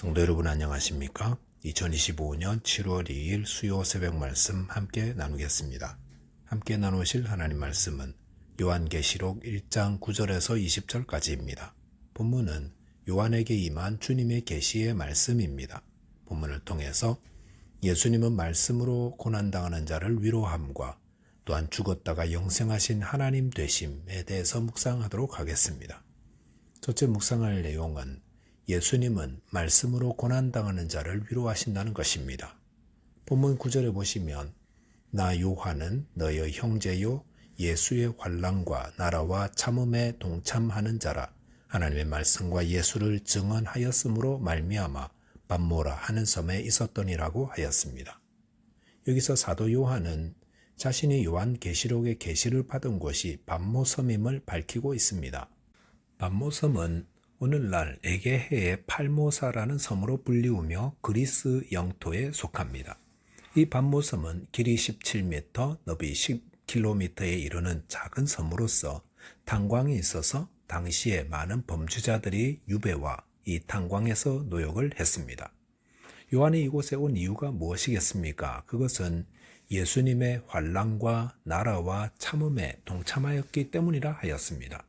성도 여러분 안녕하십니까? 2025년 7월 2일 수요 새벽 말씀 함께 나누겠습니다. 함께 나누실 하나님 말씀은 요한계시록 1장 9절에서 20절까지입니다. 본문은 요한에게 임한 주님의 계시의 말씀입니다. 본문을 통해서 예수님은 말씀으로 고난당하는 자를 위로함과 또한 죽었다가 영생하신 하나님 되심에 대해서 묵상하도록 하겠습니다. 첫째 묵상할 내용은 예수님은 말씀으로 고난당하는 자를 위로하신다는 것입니다. 본문 9절에 보시면 나 요한은 너의 형제요 예수의 환난과 나라와 참음에 동참하는 자라 하나님의 말씀과 예수를 증언하였으므로 말미암아 pat모라 하는 섬에 있었더니라고 하였습니다. 여기서 사도 요한은 자신이 요한계시록의 계시를 받은 곳이 pat모섬임을 밝히고 있습니다. pat모섬은 오늘날 에게해의 팔모사라는 섬으로 불리우며 그리스 영토에 속합니다. 이 pat모섬은 길이 17m, 너비 10km에 이르는 작은 섬으로서 탄광이 있어서 당시에 많은 범죄자들이 유배와 이 탄광에서 노역을 했습니다. 요한이 이곳에 온 이유가 무엇이겠습니까? 그것은 예수님의 환난과 나라와 참음에 동참하였기 때문이라 하였습니다.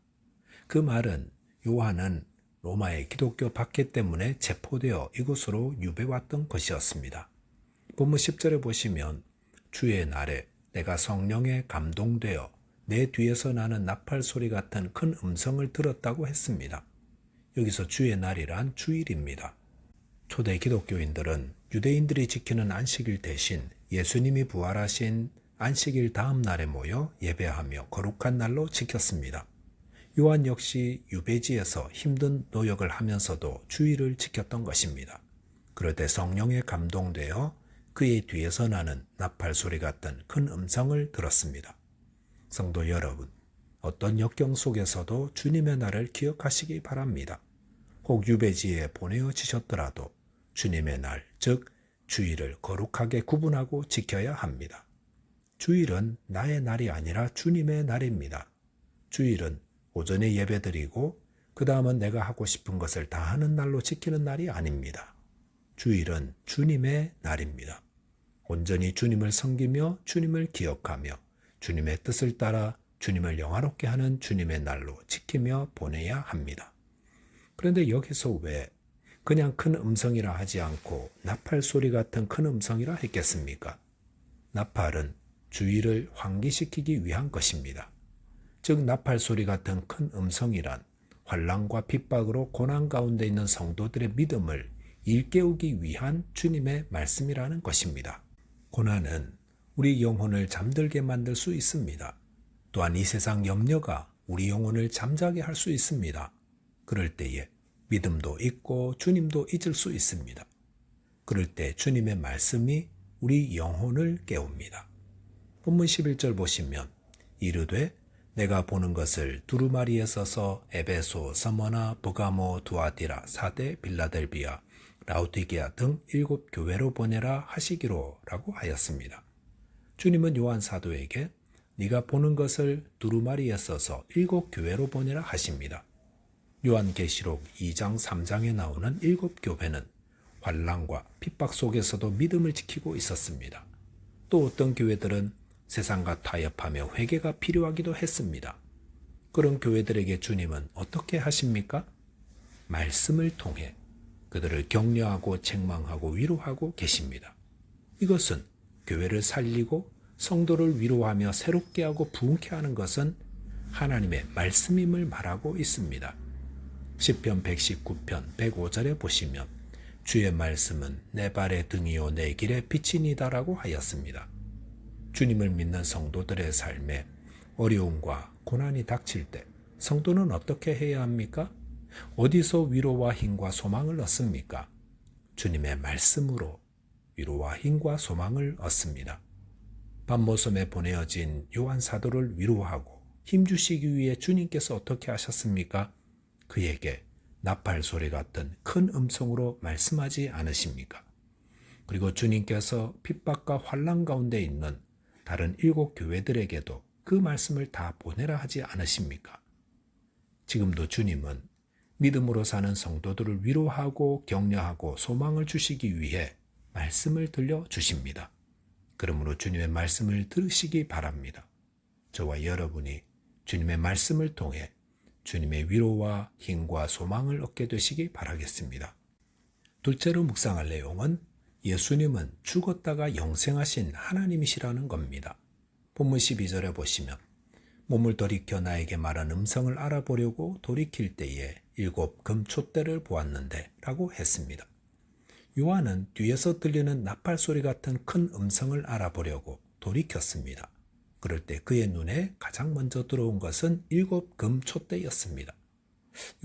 그 말은 요한은 로마의 기독교 박해 때문에 체포되어 이곳으로 유배왔던 것이었습니다. 본문 10절에 보시면 주의 날에 내가 성령에 감동되어 내 뒤에서 나는 나팔 소리 같은 큰 음성을 들었다고 했습니다. 여기서 주의 날이란 주일입니다. 초대 기독교인들은 유대인들이 지키는 안식일 대신 예수님이 부활하신 안식일 다음 날에 모여 예배하며 거룩한 날로 지켰습니다. 요한 역시 유배지에서 힘든 노역을 하면서도 주의를 지켰던 것입니다. 그럴 때 성령에 감동되어 그의 뒤에서 나는 나팔 소리 같은 큰 음성을 들었습니다. 성도 여러분, 어떤 역경 속에서도 주님의 날을 기억하시기 바랍니다. 혹 유배지에 보내어지셨더라도 주님의 날, 즉 주일을 거룩하게 구분하고 지켜야 합니다. 주일은 나의 날이 아니라 주님의 날입니다. 주일은 오전에 예배드리고 그 다음은 내가 하고 싶은 것을 다 하는 날로 지키는 날이 아닙니다. 주일은 주님의 날입니다. 온전히 주님을 섬기며 주님을 기억하며 주님의 뜻을 따라 주님을 영화롭게 하는 주님의 날로 지키며 보내야 합니다. 그런데 여기서 왜 그냥 큰 음성이라 하지 않고 나팔 소리 같은 큰 음성이라 했겠습니까? 나팔은 주일을 환기시키기 위한 것입니다. 즉 나팔 소리 같은 큰 음성이란 환난과 핍박으로 고난 가운데 있는 성도들의 믿음을 일깨우기 위한 주님의 말씀이라는 것입니다. 고난은 우리 영혼을 잠들게 만들 수 있습니다. 또한 이 세상 염려가 우리 영혼을 잠자게 할 수 있습니다. 그럴 때에 믿음도 잊고 주님도 잊을 수 있습니다. 그럴 때 주님의 말씀이 우리 영혼을 깨웁니다. 본문 11절 보시면 이르되 내가 보는 것을 두루마리에 써서 에베소, 서머나, 버가모, 두아디라, 사데, 빌라델비아, 라우디게아 등 7 교회로 보내라 하시기로 라고 하였습니다. 주님은 요한 사도에게 네가 보는 것을 두루마리에 써서 7 교회로 보내라 하십니다. 요한계시록 2장 3장에 나오는 7 교회는 환난과 핍박 속에서도 믿음을 지키고 있었습니다. 또 어떤 교회들은 세상과 타협하며 회개가 필요하기도 했습니다. 그런 교회들에게 주님은 어떻게 하십니까? 말씀을 통해 그들을 격려하고 책망하고 위로하고 계십니다. 이것은 교회를 살리고 성도를 위로하며 새롭게 하고 부흥케 하는 것은 하나님의 말씀임을 말하고 있습니다. 시편 119편 105절에 보시면 주의 말씀은 내 발의 등이요 내 길의 빛이니다라고 하였습니다. 주님을 믿는 성도들의 삶에 어려움과 고난이 닥칠 때 성도는 어떻게 해야 합니까? 어디서 위로와 힘과 소망을 얻습니까? 주님의 말씀으로 위로와 힘과 소망을 얻습니다. pat모섬에 보내어진 요한 사도를 위로하고 힘주시기 위해 주님께서 어떻게 하셨습니까? 그에게 나팔 소리 같은 큰 음성으로 말씀하지 않으십니까? 그리고 주님께서 핍박과 환난 가운데 있는 다른 7 교회들에게도 그 말씀을 다 보내라 하지 않으십니까? 지금도 주님은 믿음으로 사는 성도들을 위로하고 격려하고 소망을 주시기 위해 말씀을 들려주십니다. 그러므로 주님의 말씀을 들으시기 바랍니다. 저와 여러분이 주님의 말씀을 통해 주님의 위로와 힘과 소망을 얻게 되시기 바라겠습니다. 둘째로 묵상할 내용은 예수님은 죽었다가 영생하신 하나님이시라는 겁니다. 본문 12절에 보시면 몸을 돌이켜 나에게 말한 음성을 알아보려고 돌이킬 때에 7 금촛대를 보았는데 라고 했습니다. 요한은 뒤에서 들리는 나팔 소리 같은 큰 음성을 알아보려고 돌이켰습니다. 그럴 때 그의 눈에 가장 먼저 들어온 것은 7 금촛대였습니다.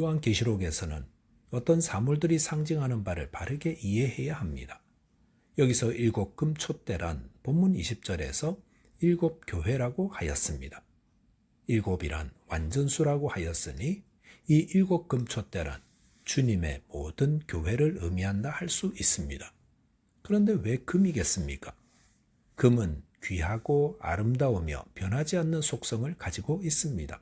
요한계시록에서는 어떤 사물들이 상징하는 바를 바르게 이해해야 합니다. 여기서 7 금촛대란 본문 20절에서 7 교회라고 하였습니다. 7이란 완전수라고 하였으니 이 7 금촛대란 주님의 모든 교회를 의미한다 할 수 있습니다. 그런데 왜 금이겠습니까? 금은 귀하고 아름다우며 변하지 않는 속성을 가지고 있습니다.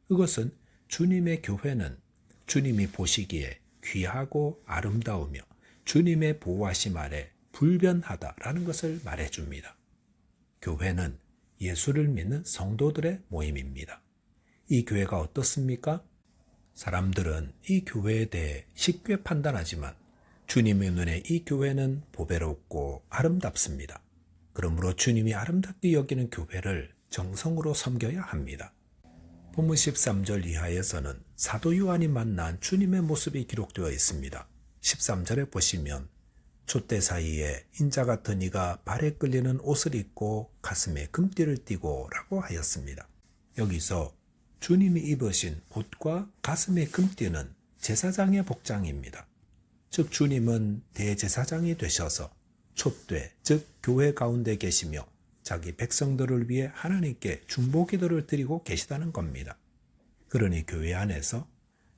그것은 주님의 교회는 주님이 보시기에 귀하고 아름다우며 주님의 보호하심 아래 불변하다라는 것을 말해줍니다. 교회는 예수를 믿는 성도들의 모임입니다. 이 교회가 어떻습니까? 사람들은 이 교회에 대해 쉽게 판단하지만 주님의 눈에 이 교회는 보배롭고 아름답습니다. 그러므로 주님이 아름답게 여기는 교회를 정성으로 섬겨야 합니다. 본문 13절 이하에서는 사도 요한이 만난 주님의 모습이 기록되어 있습니다. 13절에 보시면 촛대 사이에 인자 같은 이가 발에 끌리는 옷을 입고 가슴에 금띠를 띠고 라고 하였습니다. 여기서 주님이 입으신 옷과 가슴에 금띠는 제사장의 복장입니다. 즉 주님은 대제사장이 되셔서 촛대, 즉 교회 가운데 계시며 자기 백성들을 위해 하나님께 중보기도를 드리고 계시다는 겁니다. 그러니 교회 안에서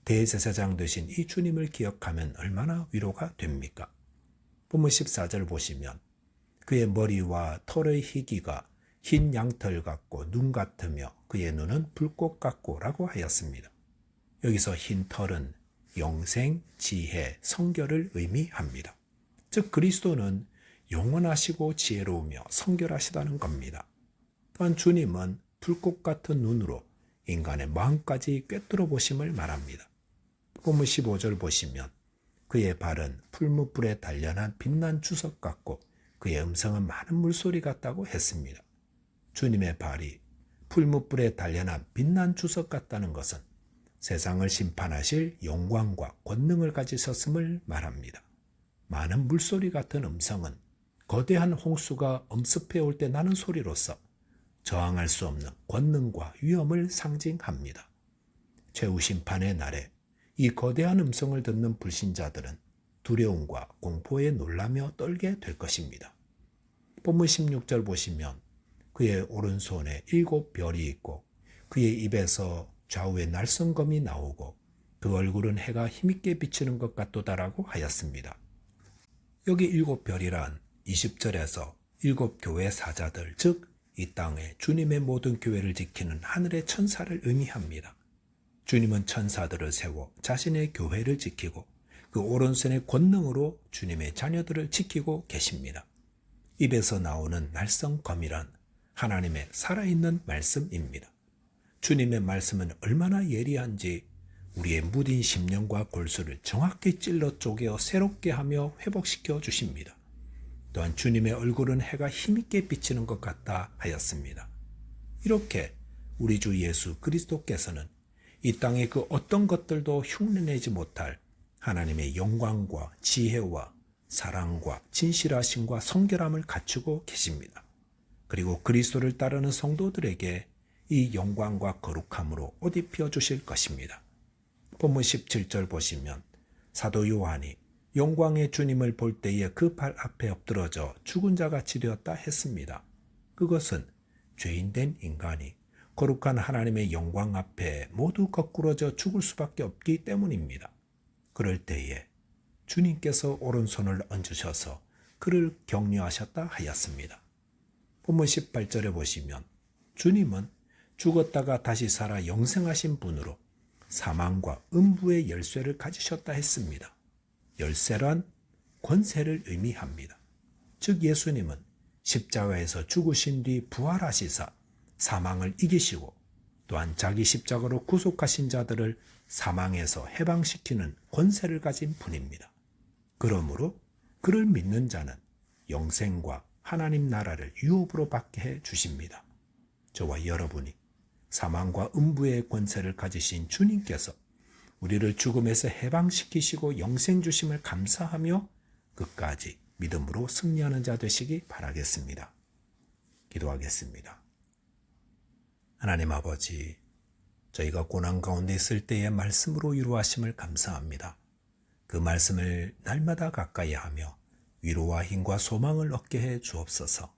대제사장 되신 이 주님을 기억하면 얼마나 위로가 됩니까? 본문 14절 보시면 그의 머리와 털의 희기가 흰 양털 같고 눈 같으며 그의 눈은 불꽃 같고 라고 하였습니다. 여기서 흰 털은 영생, 지혜, 성결을 의미합니다. 즉 그리스도는 영원하시고 지혜로우며 성결하시다는 겁니다. 또한 주님은 불꽃 같은 눈으로 인간의 마음까지 꿰뚫어 보심을 말합니다. 본문 15절 보시면 그의 발은 풀무불에 단련한 빛난 주석 같고 그의 음성은 많은 물소리 같다고 했습니다. 주님의 발이 풀무불에 단련한 빛난 주석 같다는 것은 세상을 심판하실 영광과 권능을 가지셨음을 말합니다. 많은 물소리 같은 음성은 거대한 홍수가 엄습해 올 때 나는 소리로서 저항할 수 없는 권능과 위엄을 상징합니다. 최후 심판의 날에 이 거대한 음성을 듣는 불신자들은 두려움과 공포에 놀라며 떨게 될 것입니다. 본문 16절 보시면 그의 오른손에 7 별이 있고 그의 입에서 좌우에 날성검이 나오고 그 얼굴은 해가 힘있게 비치는 것 같도다라고 하였습니다. 여기 7 별이란 20절에서 7 교회 사자들, 즉 이 땅에 주님의 모든 교회를 지키는 하늘의 천사를 의미합니다. 주님은 천사들을 세워 자신의 교회를 지키고 그 오른손의 권능으로 주님의 자녀들을 지키고 계십니다. 입에서 나오는 날성검이란 하나님의 살아있는 말씀입니다. 주님의 말씀은 얼마나 예리한지 우리의 무딘 심령과 골수를 정확히 찔러 쪼개어 새롭게 하며 회복시켜 주십니다. 또한 주님의 얼굴은 해가 힘있게 비치는 것 같다 하였습니다. 이렇게 우리 주 예수 그리스도께서는 이 땅의 그 어떤 것들도 흉내내지 못할 하나님의 영광과 지혜와 사랑과 진실하심과 성결함을 갖추고 계십니다. 그리고 그리스도를 따르는 성도들에게 이 영광과 거룩함으로 옷 입혀 주실 것입니다. 본문 17절 보시면 사도 요한이 영광의 주님을 볼 때에 그 발 앞에 엎드러져 죽은 자같이 되었다 했습니다. 그것은 죄인된 인간이 거룩한 하나님의 영광 앞에 모두 거꾸러져 죽을 수밖에 없기 때문입니다. 그럴 때에 주님께서 오른손을 얹으셔서 그를 격려하셨다 하였습니다. 본문 18절에 보시면 주님은 죽었다가 다시 살아 영생하신 분으로 사망과 음부의 열쇠를 가지셨다 했습니다. 열쇠란 권세를 의미합니다. 즉 예수님은 십자가에서 죽으신 뒤 부활하시사 사망을 이기시고 또한 자기 십자가로 구속하신 자들을 사망에서 해방시키는 권세를 가진 분입니다. 그러므로 그를 믿는 자는 영생과 하나님 나라를 유업으로 받게 해 주십니다. 저와 여러분이 사망과 음부의 권세를 가지신 주님께서 우리를 죽음에서 해방시키시고 영생 주심을 감사하며 끝까지 믿음으로 승리하는 자 되시기 바라겠습니다. 기도하겠습니다. 하나님 아버지, 저희가 고난 가운데 있을 때의 말씀으로 위로하심을 감사합니다. 그 말씀을 날마다 가까이 하며 위로와 힘과 소망을 얻게 해 주옵소서.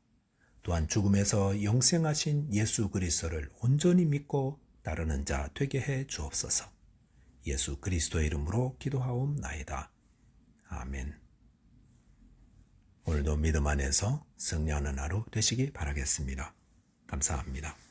또한 죽음에서 영생하신 예수 그리스도를 온전히 믿고 따르는 자 되게 해 주옵소서. 예수 그리스도의 이름으로 기도하옵나이다. 아멘. 오늘도 믿음 안에서 승리하는 하루 되시기 바라겠습니다. 감사합니다.